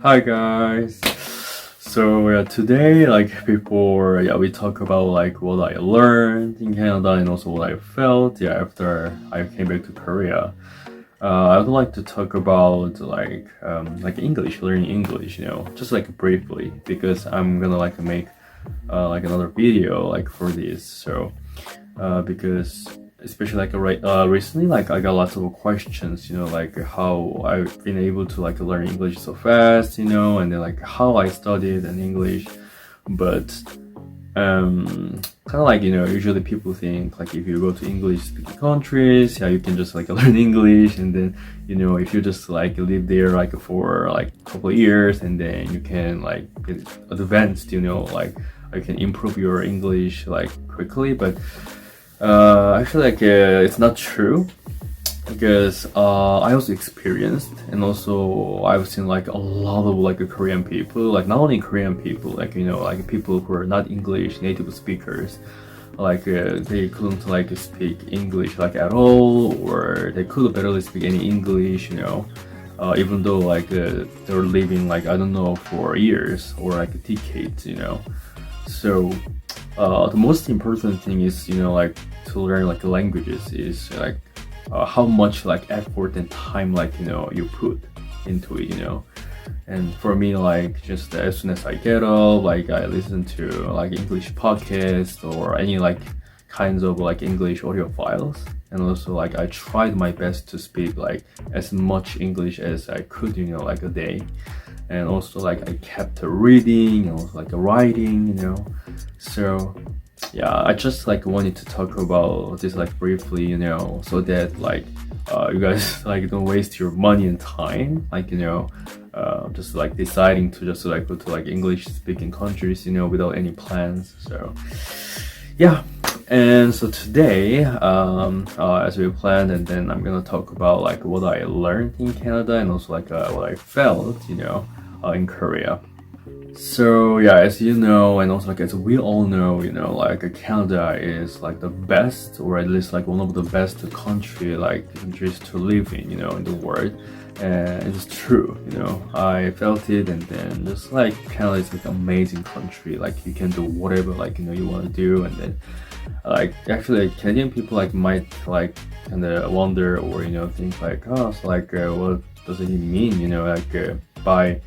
Hi guys. So today, before we talk about what I learned in Canada and also what I felt after I came back to Korea. I would like to talk about English, learning English, just briefly because I'm gonna make another video for this. So because especially recently I got lots of questions, how I've been able to learn English so fast, and then how I studied in English. But kind of usually people think if you go to English speaking countries, you can just learn English, and then if you just live there for a couple of years, and then you can get advanced, you can improve your English quickly. But actually it's not true, because I also experienced, and also I've seen a lot of Korean people, not only Korean people, people who are not English native speakers, they couldn't speak English at all, or they could barely speak any English, even though they're living I don't know for years or decades, so the most important thing is to learn languages is how much effort and time you put into it, and for me just as soon as I get up, I listen to English podcast or any kinds of English audio files, and also I tried my best to speak as much English as I could, a day. And also I kept reading and also writing, so yeah, I just wanted to talk about this briefly, so that you guys don't waste your money and time, just deciding to just go to English speaking countries, without any plans. So yeah, and so today as we planned, and then I'm gonna talk about what I learned in Canada, and also what I felt, in Korea. So yeah, as you know, and also as we all know, Canada is the best, or at least one of the best countries to live in, in the world. And it's true, I felt it, and then just Canada is amazing country. You can do whatever you want to do, and then actually Canadian people might kind of wonder, or think oh, so what does it mean, by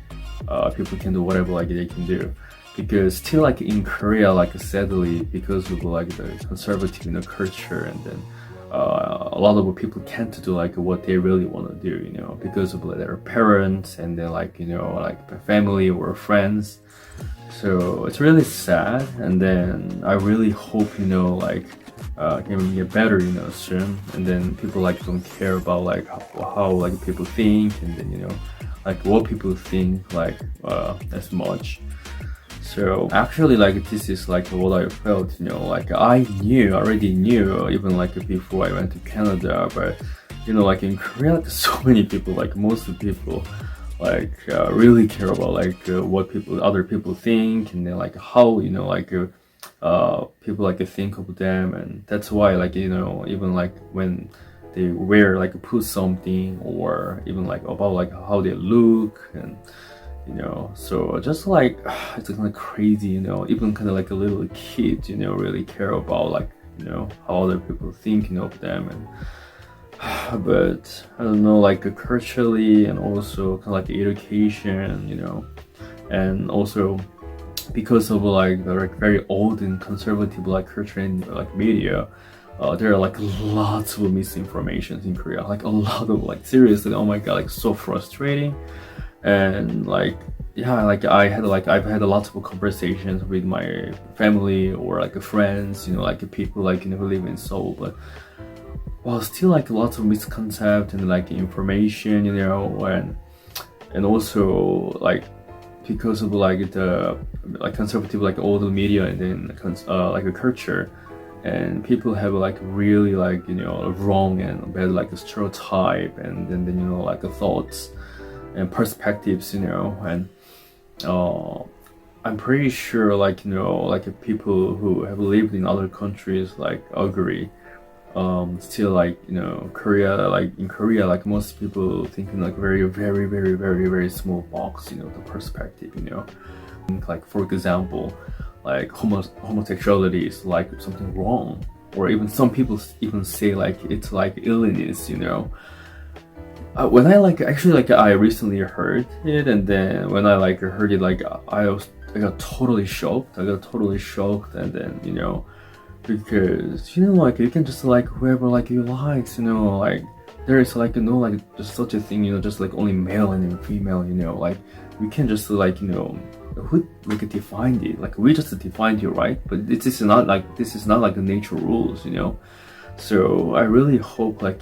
people can do whatever they can do, because still in Korea, sadly, because of the conservative culture, and then a lot of people can't do what they really want to do, because of their parents, and then their family or friends. So it's really sad, and then I really hope can get better, soon, and then people don't care about how people think, and then what people think as much. So actually this is what I felt, I already knew even before I went to Canada. But in Korea, so many people, most of the people really care about what other people think, and then how people think of them. And that's why even when they wear put something, or even about how they look, and so just it's kind of crazy, even kind of a little kid, really care about how other people think of them. And but I don't know, culturally, and also kind of education, and also because of the very old and conservative culture and media, there are lots of misinformation in Korea, a lot of seriously, oh my god, so frustrating. And yeah, I've had a lot of conversations with my family, or friends, people who live in Seoul. But well, still lots of misconceptions and information, and also because of the conservative old media, and then a culture, and people have really wrong and bad stereotype, and then thoughts and perspectives, and I'm pretty sure people who have lived in other countries agree still like Korea, like in Korea, like most people thinking like very small box, the perspective, like for example, like homosexuality is like something wrong, or even some people even say like it's like illness, when I like actually like I recently heard it, and then when I like heard it, like I got totally shocked. And then because like you can just like whoever like you likes, like there is like no like just such a thing, just like only male and female, like we can just like who we could define it, like we just defined it, right? But this is not like the nature rules, so I really hope like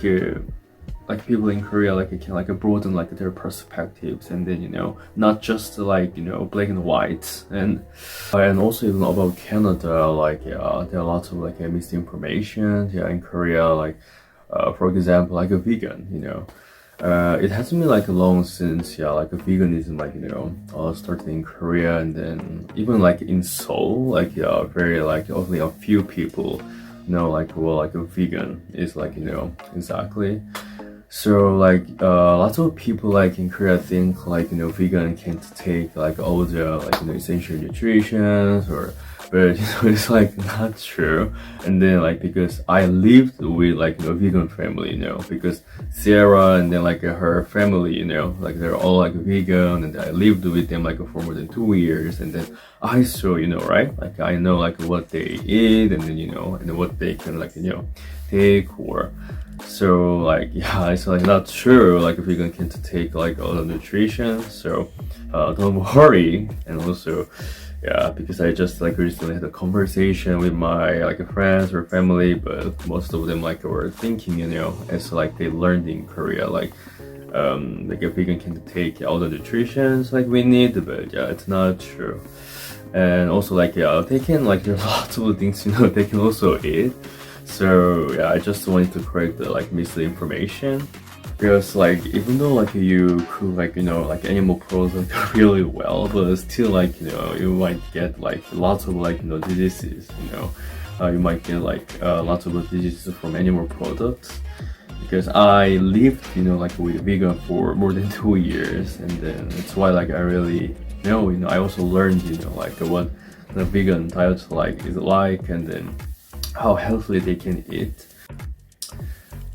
people in Korea like can like broaden like their perspectives, and then not just like black and white. And also even about Canada, like there are lots of like misinformation in Korea, like for example like a vegan, it hasn't been like long since like a veganism like started in Korea, and then even like in Seoul, like very like only a few people like well like a vegan is like exactly. So like lots of people like in Korea think like vegan can't take like all the like essential nutrition, or but it's like not true. And then like because I lived with like vegan family, because Sarah and then like her family, like they're all like vegan, and I lived with them like for more than 2 years, and then I saw right, like I know like what they eat, and then and what they can like take, or so like yeah, it's like not true like a vegan can't take like all the nutrition. So don't worry. And also yeah, because I just like recently had a conversation with my like friends or family, but most of them like were thinking as like they learned in Korea, like a vegan can take all the nutritions like we need, but yeah, it's not true. And also like yeah, they can like there's lots of things they can also eat. So yeah, I just wanted to correct the like misinformation, because like even though like you cook like like animal products really well, but still like you might get like lots of like diseases, you might get like lots of diseases from animal products. Because I lived like with vegan for more than 2 years, and then it's why like I really I also learned like what the vegan diet like is like, and then how healthy they can eat.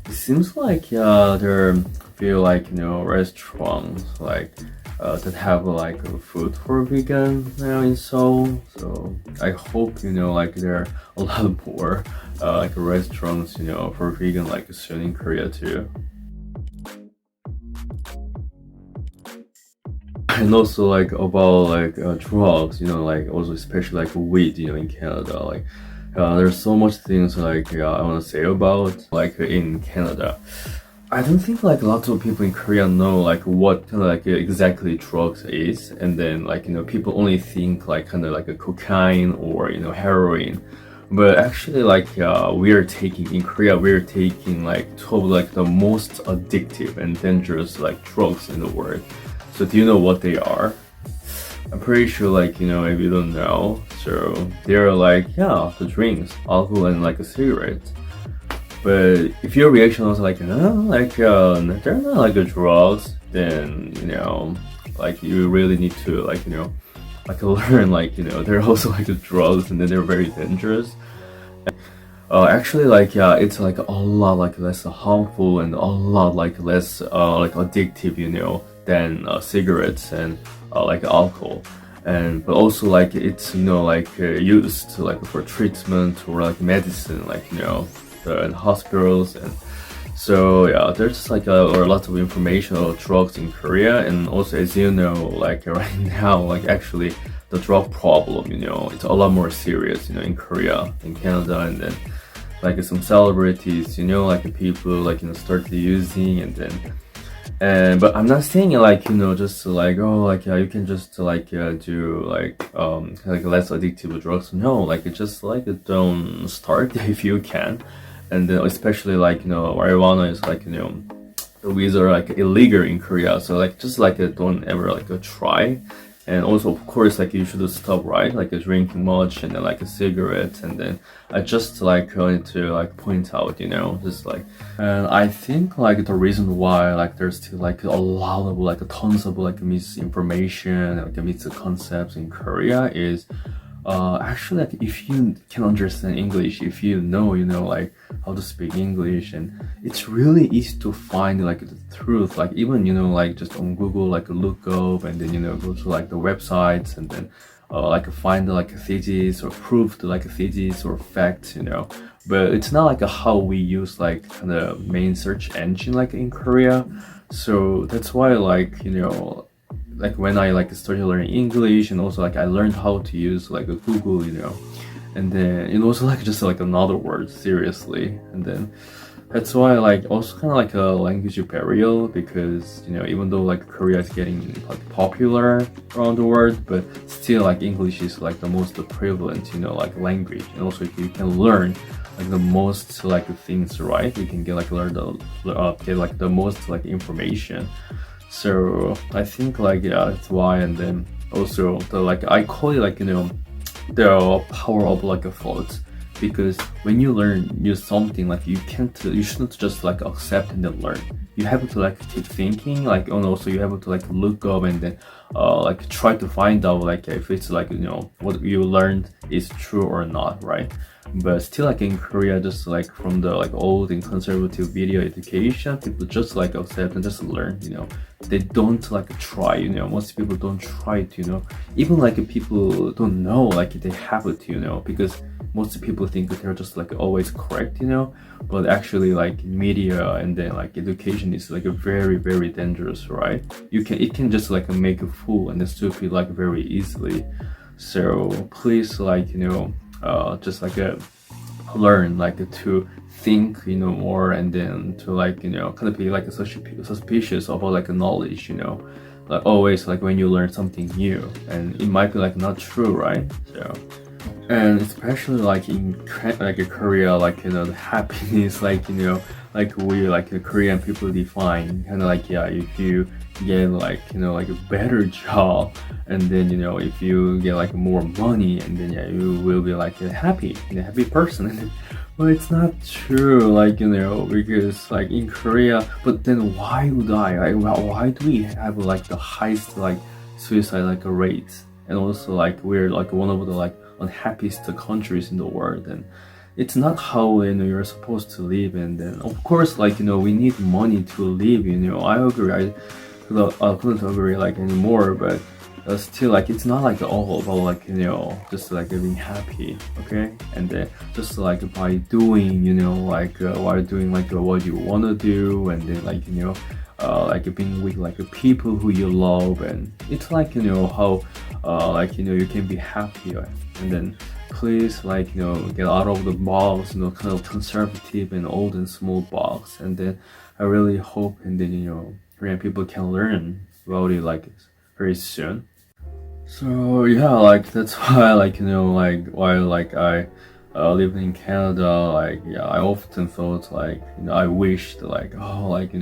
It seems like there feel like restaurants like that have like food for vegan now in Seoul. So I hope like there are a lot more like restaurants for vegan like soon in Korea too. And also like about like drugs, like also especially like weed, in Canada, like there's so much things like I want to say about like in Canada. I don't think like lots of people in Korea know like what kind of like exactly drugs is, and then like people only think like kind of like a cocaine or heroin, but actually like we're taking in Korea, we're taking like 12 like the most addictive and dangerous like drugs in the world. So do you know what they are? I'm pretty sure like if you don't know, so they're like yeah, the drinks, alcohol, and like a cigarette. But if your reaction was like no, like they're not like drugs, then like you really need to like like learn like they're also like drugs, and then they're very dangerous. Actually like yeah, it's like a lot like less harmful and a lot like less like addictive than cigarettes and like alcohol. And but also like it's like used like for treatment or like medicine, like in hospitals. And so yeah, there's like a lot of information about drugs in Korea. And also as like right now, like actually the drug problem it's a lot more serious in Korea and Canada. And then like some celebrities like people like started using, and then but I'm not saying like just like oh like yeah, you can just like do like less addictive drugs. No, like it just like don't start if you can. And then especially like marijuana is like these are like illegal in Korea, so like just like don't ever like try. And also, of course, like you should stop, right? Like drinking much and then like a cigarette. And then I just like wanted to like point out, you know, just like, and I think like the reason why like there's still like a lot of like tons of like misinformation, like misconceptions in Korea is actually like if you can understand English, if you know like how to speak English, and it's really easy to find like the truth, like even like just on Google, like look up and then go to like the websites and then like find like thesis or proof to like thesis or facts, but it's not like how we use like kind of main search engine like in Korea. So that's why like like when I like started learning English, and also like I learned how to use like a Google, and then also like just like another word seriously, and then that's why like also kind of like a language barrier, because even though like Korea is getting like popular around the world, but still like English is like the most prevalent like language, and also if you can learn like the most like things, right, you can get like get like the most like information. So I think like that's why. And then also the like I call it like the power of like a thought, because when you learn something, like you shouldn't just like accept and then learn. You have to like keep thinking, like, and also you have to like look up and then like try to find out like if it's like what you learned is true or not, right? But still like in Korea, just like from the like old and conservative video education, people just like accept and just learn, they don't like try, most people don't try to, even like people don't know like they have to, because most people think that they're just like always correct, but actually like media and then like education is like a very, very dangerous, right? It can just like make a fool and the stupid like very easily. So please like just like learn like to think more, and then to like kind of be like suspicious about like knowledge, like always like when you learn something new and it might be like not true, right? So, and especially like in like Korea, like the happiness, like like we like the Korean people define kind of like, if you get like like a better job, and then if you get like more money, and then you will be like a happy person. Well, it's not true, like because like in Korea, but then why would why do we have like the highest like suicide like rates, and also like we're like one of the like unhappiest countries in the world? And it's not how you're supposed to live. And then of course like we need money to live, I agree. I couldn't agree like anymore, but still like it's not like all about like just like being happy, okay? And then just like by doing like while doing like what you want to do, and then like like being with like people who you love, and it's like how like you can be happier. And then please like get out of the box, kind of conservative and old and small box. And then I really hope and then Korean people can learn about it like very soon. So yeah, like that's why like like while like I lived in Canada, like I often thought like I wished like like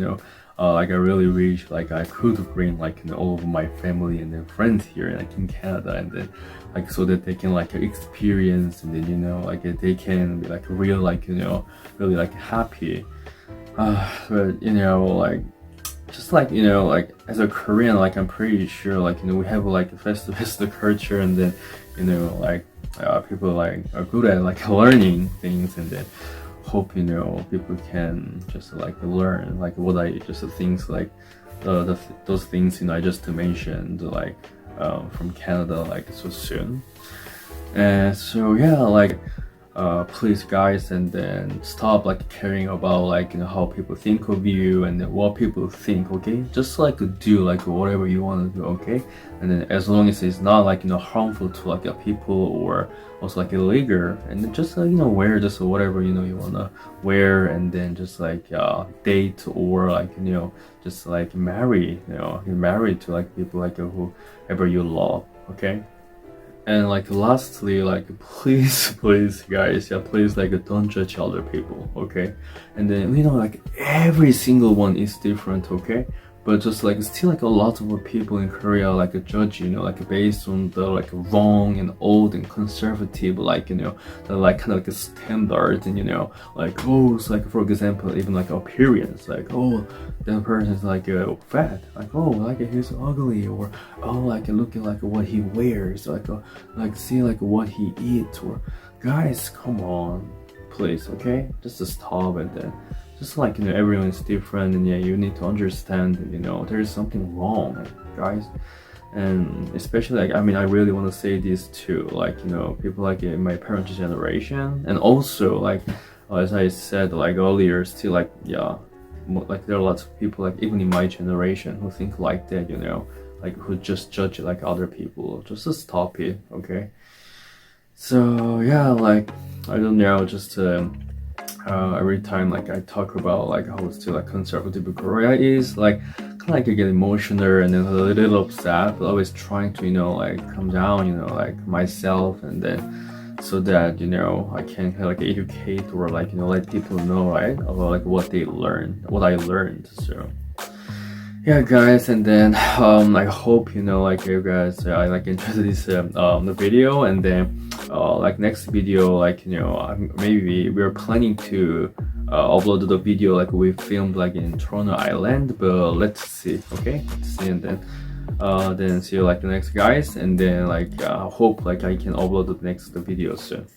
like I really wish like I could bring like all of my family and then friends here like in Canada, and then like so that they can like experience, and then like they can be like real like really like happy. But like just like like as a Korean, like I'm pretty sure like we have like a festive culture, and then like people like are good at like learning things, and then hope people can just like learn like what I just things like those things I just mentioned like from Canada like so soon. And so yeah, like please guys, and then stop like caring about like how people think of you and what people think, okay? Just like do like whatever you want to do, okay? And then as long as it's not like harmful to like people or also like illegal, and then just like wear just whatever you wanna wear, and then just like date or like just like marry married to like people like whoever you love, okay? And like lastly, like please guys, please like don't judge other people, okay? And then like every single one is different, okay? but just like still like a lot of people in Korea like judge, you know, like based on the like wrong and old and conservative, like, you know, the like kind of like a standard, and you know, like, oh, it's like for example even like appearance, like, oh, that person is like fat, like, oh, like he's ugly, or oh, like looking like what he wears, like see like what he eats, or guys, come on, please, okay, just to stop it then. Just like, you know, everyone is different, and yeah, you need to understand, you know, there is something wrong, guys. And especially like, I mean, I really want to say this to like, you know, people like in my parents' generation, and also like as I said like earlier, still like, yeah, like there are lots of people like even in my generation who think like that, you know, like who just judge like other people. Just to stop it, okay? So yeah, like I don't know, just every time like I talk about like how still like conservative Korea is, like kind of like I get emotional and then a little upset, but always trying to, you know, like calm down, you know, like myself, and then so that, you know, I can kind of like educate or like, you know, let people know, right, about like what I learned. So yeah, guys, and then I hope, you know, like you guys I like enjoyed this the video, and then like next video, like, you know, maybe we're planning to upload the video like we filmed like in Toronto Island, but let's see, okay, let's see, and then see you like the next, guys, and then like hope like I can upload the next video soon.